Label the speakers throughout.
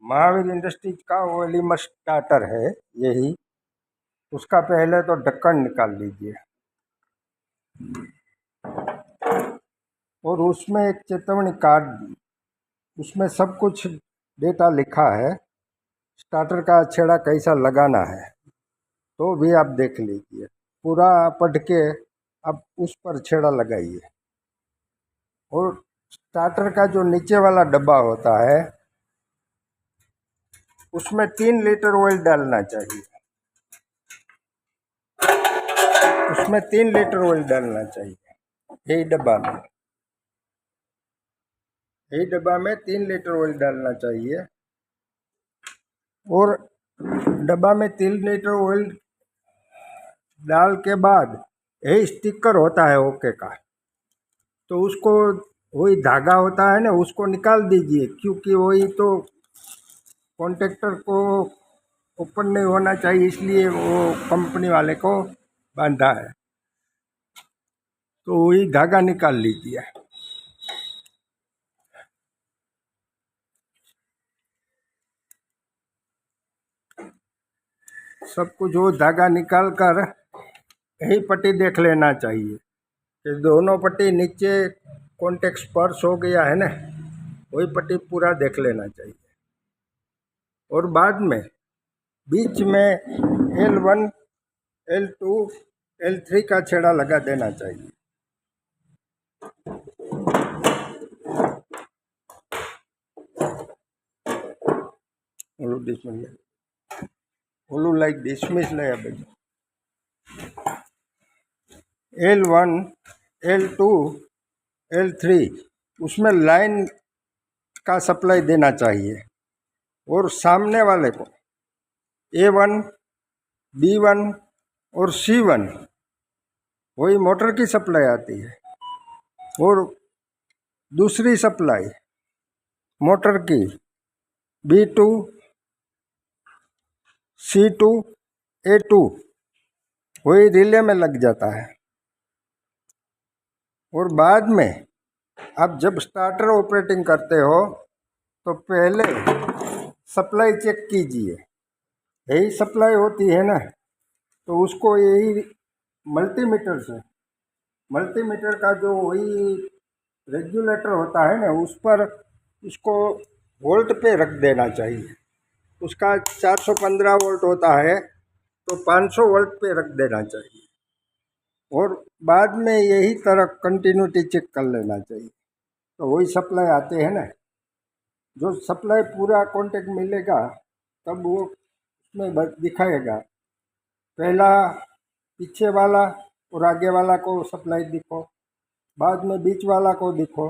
Speaker 1: Mahavir industries का ओलिमर starter है यही। उसका पहले तो ढक्कन निकाल लीजिए और उसमें एक चेतावनी कार्ड, उसमें सब कुछ डेटा लिखा है। स्टार्टर का छेड़ा कैसा लगाना है तो भी आप देख लीजिए, पूरा पढ़ के अब उस पर छेड़ा लगाइए। और स्टार्टर का जो नीचे वाला डब्बा होता है उसमें 3 लीटर ऑयल डालना चाहिए। उसमें 3 लीटर ऑयल डालना चाहिए। यही डब्बा में 3 लीटर ऑयल डालना चाहिए। और डब्बा में 3 लीटर ऑयल डाल के बाद यही स्टिकर होता है ओके का, तो उसको, वही धागा होता है ना, उसको निकाल दीजिए, क्योंकि वही तो कॉन्ट्रैक्टर को ओपन नहीं होना चाहिए, इसलिए वो कंपनी वाले को बांधा है। तो वही धागा निकाल लीजिए। सब कुछ वो धागा निकाल कर यही पट्टी देख लेना चाहिए कि दोनों पट्टी नीचे कॉन्टेक्ट स्पर्श हो गया है ना, वही पट्टी पूरा देख लेना चाहिए। और बाद में बीच में L1, L2, L3 का छेड़ा लगा देना चाहिए। Like dismiss L1, L2, L3 उसमें लाइन का सप्लाई देना चाहिए। और सामने वाले को A1, B1 और C1 वही मोटर की सप्लाई आती है। और दूसरी सप्लाई मोटर की B2, C2, A2 वही रिले में लग जाता है। और बाद में आप जब स्टार्टर ऑपरेटिंग करते हो तो पहले सप्लाई चेक कीजिए। यही सप्लाई होती है ना, तो उसको यही मल्टीमीटर का जो वही रेगुलेटर होता है ना, उस पर इसको वोल्ट पे रख देना चाहिए। उसका 415 वोल्ट होता है तो 500 वोल्ट पे रख देना चाहिए। और बाद में यही तरह कंटिन्यूटी चेक कर लेना चाहिए। तो वही सप्लाई आते हैं ना, जो सप्लाई पूरा कॉन्टेक्ट मिलेगा तब वो उसमें दिखाएगा। पहला पीछे वाला और आगे वाला को सप्लाई दिखो, बाद में बीच वाला को दिखो,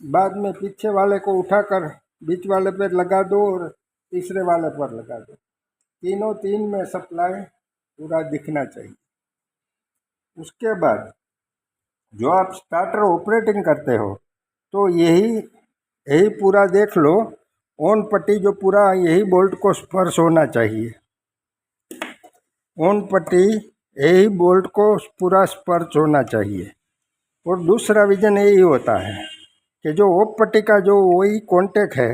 Speaker 1: बाद में पीछे वाले को उठाकर बीच वाले पर लगा दो और तीसरे वाले पर लगा दो। तीन में सप्लाई पूरा दिखना चाहिए। उसके बाद जो आप स्टार्टर ऑपरेटिंग करते हो तो यही पूरा देख लो, ऑन पट्टी जो पूरा यही बोल्ट को स्पर्श होना चाहिए। ऑन पट्टी यही बोल्ट को पूरा स्पर्श होना चाहिए। और दूसरा विजन यही होता है कि जो ऑफ पट्टी का जो वही कॉन्टेक्ट है,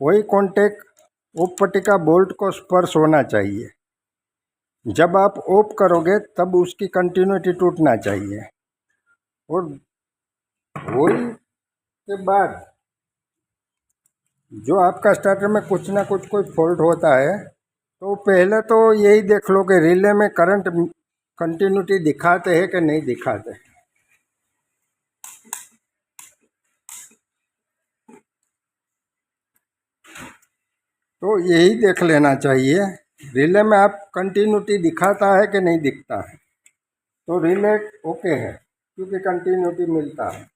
Speaker 1: वही कॉन्टेक्ट ऑफ पट्टी का बोल्ट को स्पर्श होना चाहिए। जब आप ऑफ करोगे तब उसकी कंटिन्यूटी टूटना चाहिए। और वही के बाद जो आपका स्टार्टर में कुछ ना कुछ कोई फॉल्ट होता है तो पहले तो यही देख लो कि रिले में करंट कंटिन्यूटी दिखाते हैं कि नहीं दिखाते। तो यही देख लेना चाहिए रिले में आप कंटिन्यूटी दिखाता है कि नहीं दिखता है, तो रिले ओके है क्योंकि कंटिन्यूटी मिलता है।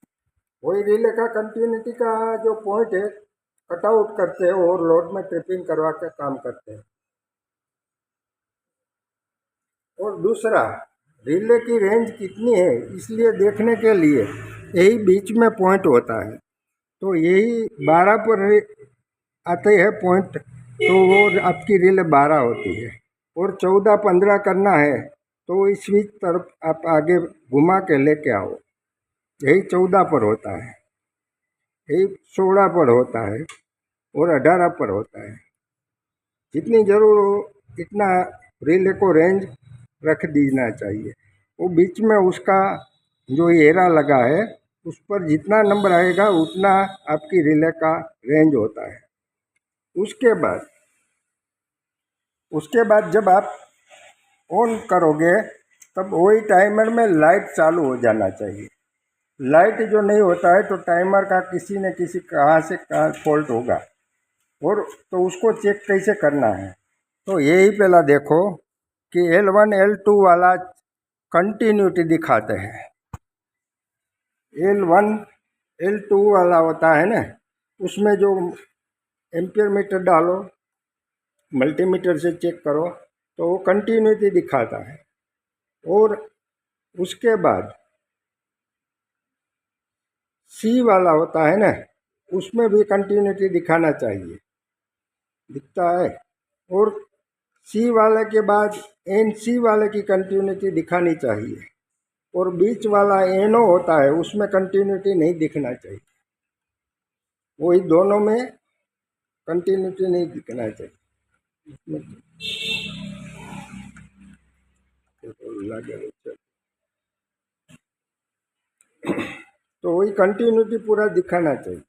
Speaker 1: वही रिले का कंटिन्यूटी का जो पॉइंट है कट आउट करते हैं और लोड में ट्रिपिंग करवा के काम करते हैं। और दूसरा रिले की रेंज कितनी है इसलिए देखने के लिए यही बीच में पॉइंट होता है, तो यही 12 पर आते हैं पॉइंट, तो वो आपकी रिले 12 होती है। और 14-15 करना है तो इस स्विच तरफ आप आगे घुमा के लेके आओ, यही 14 पर होता है, यही 16 पर होता है। और 18 पर होता है। जितनी ज़रूर हो इतना रिले को रेंज रख देना चाहिए। वो बीच में उसका जो एरा लगा है उस पर जितना नंबर आएगा उतना आपकी रिले का रेंज होता है। उसके बाद जब आप ऑन करोगे तब वही टाइमर में लाइट चालू हो जाना चाहिए। लाइट जो नहीं होता है तो टाइमर का किसी न किसी कहाँ से कहाँ फॉल्ट होगा। और तो उसको चेक कैसे करना है, तो यही पहला देखो कि L1 L2 वाला कंटिन्यूटी दिखाते हैं। L1 L2 वाला होता है ना, उसमें जो एम्पियर मीटर डालो, मल्टीमीटर से चेक करो तो वो कंटिन्यूटी दिखाता है। और उसके बाद C वाला होता है ना, उसमें भी कंटिन्यूटी दिखाना चाहिए, दिखता है। और C वाले के बाद NC वाले की कंटिन्यूटी दिखानी चाहिए। और बीच वाला NO होता है उसमें कंटिन्यूटी नहीं दिखना चाहिए। वही दोनों में कंटिन्यूटी नहीं दिखना चाहिए। तो वही कंटिन्यूटी पूरा दिखाना चाहिए।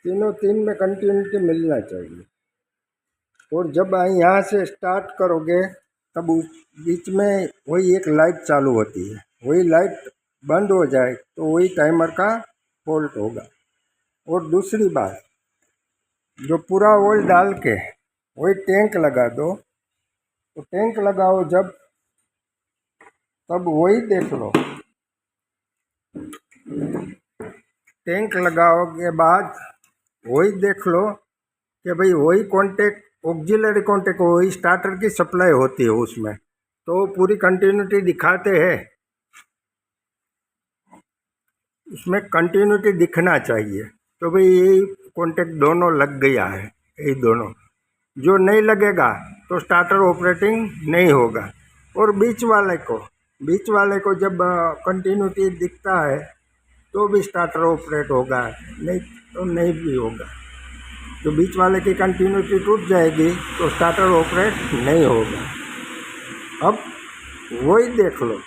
Speaker 1: तीन में कंटिन्यूटी मिलना चाहिए। और जब यहाँ से स्टार्ट करोगे तब उस बीच में वही एक लाइट चालू होती है, वही लाइट बंद हो जाए तो वही टाइमर का फॉल्ट होगा। और दूसरी बात, जो पूरा ऑयल डाल के वही टैंक लगा दो, तो टैंक लगाओ जब, तब वही देख लो। टैंक लगाओगे बाद वही देख लो कि भाई वही कॉन्टेक्ट, ऑक्सिलरी कॉन्टेक्ट, वही स्टार्टर की सप्लाई होती है उसमें, तो पूरी कंटिन्यूटी दिखाते हैं। उसमें कंटिन्यूटी दिखना चाहिए। तो भाई यही कॉन्टेक्ट दोनों लग गया है, यही दोनों। जो नहीं लगेगा तो स्टार्टर ऑपरेटिंग नहीं होगा। और बीच वाले को जब कंटिन्यूटी दिखता है तो भी स्टार्टर ऑपरेट होगा, नहीं तो नहीं भी होगा। जो बीच वाले की कंटिन्यूटी टूट जाएगी तो स्टार्टर ऑपरेट नहीं होगा। अब वही देख लो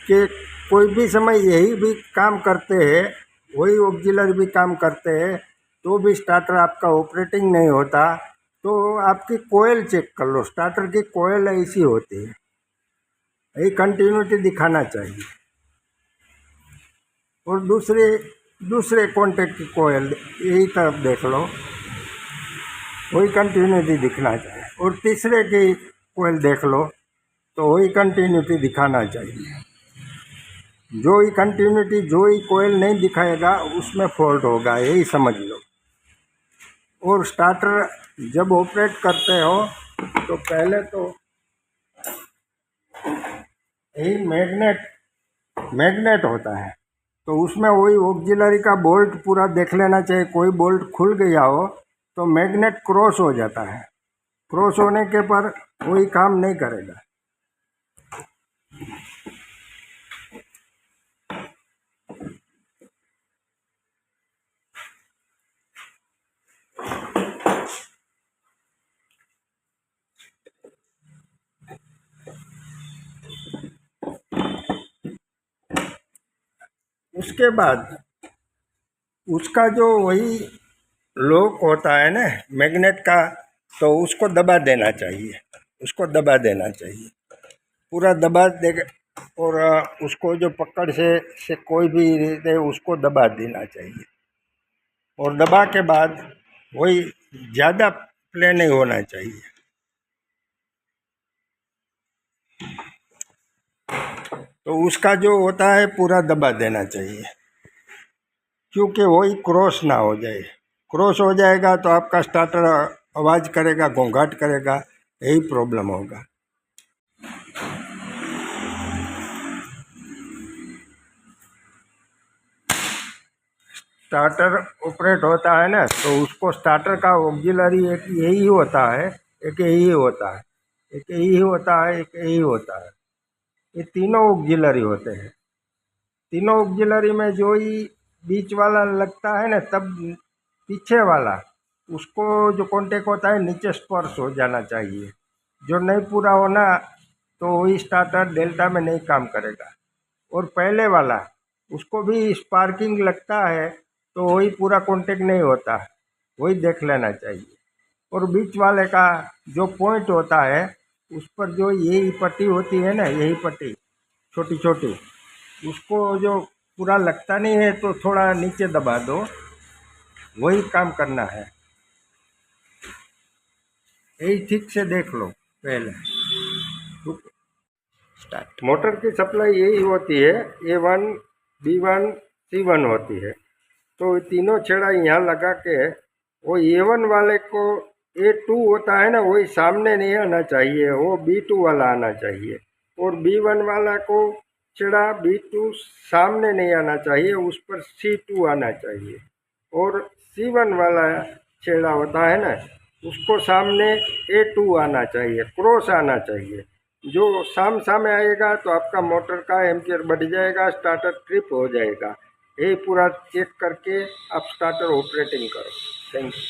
Speaker 1: कि कोई भी समय यही भी काम करते हैं, वही ऑक्सिलरी भी काम करते हैं, तो भी स्टार्टर आपका ऑपरेटिंग नहीं होता। तो आपकी कोयल चेक कर लो, स्टार्टर की कोयल ऐसी होती है, यही कंटिन्यूटी दिखाना चाहिए। और दूसरे कॉन्टेक्ट की कोयल यही तरफ देख लो, वही कंटिन्यूटी दिखना चाहिए। और तीसरे की कोयल देख लो तो वही कंटिन्यूटी दिखाना चाहिए। जो ही कोयल नहीं दिखाएगा उसमें फॉल्ट होगा, यही समझ लो। और स्टार्टर जब ऑपरेट करते हो तो पहले तो यही मैग्नेट होता है, तो उसमें वही ऑक्सिलरी का बोल्ट पूरा देख लेना चाहिए। कोई बोल्ट खुल गया हो तो मैग्नेट क्रॉस हो जाता है, क्रॉस होने के पर कोई काम नहीं करेगा। उसके बाद उसका जो वही लॉक होता है ना मैग्नेट का, तो उसको दबा देना चाहिए, पूरा दबा दे। और उसको जो पकड़ से कोई भी दे उसको दबा देना चाहिए। और दबा के बाद वही ज़्यादा प्ले नहीं होना चाहिए। तो उसका जो होता है पूरा दबा देना चाहिए, क्योंकि वही क्रॉस ना हो जाए। क्रॉस हो जाएगा तो आपका स्टार्टर आवाज़ करेगा, घोंघाट करेगा, यही प्रॉब्लम होगा। स्टार्टर ऑपरेट होता है ना, तो उसको स्टार्टर का ऑक्सिलरी एक यही होता है। एक यही होता है, एक यही होता है। ये तीनों ऑक्सिलरी होते हैं। तीनों ऑक्सिलरी में जो ही बीच वाला लगता है ना, तब पीछे वाला उसको जो कांटेक्ट होता है नीचे स्पर्श हो जाना चाहिए। जो नहीं पूरा होना तो वही स्टार्टर डेल्टा में नहीं काम करेगा। और पहले वाला उसको भी स्पार्किंग लगता है तो वही पूरा कांटेक्ट नहीं होता, वही देख लेना चाहिए। और बीच वाले का जो पॉइंट होता है उस पर जो यही पट्टी होती है ना, यही पट्टी छोटी छोटी, उसको जो पूरा लगता नहीं है तो थोड़ा नीचे दबा दो, वही काम करना है। यही ठीक से देख लो पहले। स्टार्ट। मोटर की सप्लाई यही होती है, A1 B1 C1 होती है। तो तीनों छेड़ा यहाँ लगा के वो A1 वाले को A2 होता है ना, वही सामने नहीं आना चाहिए, वो B2 वाला आना चाहिए। और B1 वाला को छेड़ा B2 सामने नहीं आना चाहिए, उस पर C2 आना चाहिए। और C1 वाला छेड़ा होता है ना, उसको सामने A2 आना चाहिए, क्रॉस आना चाहिए। जो सामने आएगा तो आपका मोटर का एम्पियर बढ़ जाएगा, स्टार्टर ट्रिप हो जाएगा। ये पूरा चेक करके आप स्टार्टर ऑपरेटिंग करो। Thank you.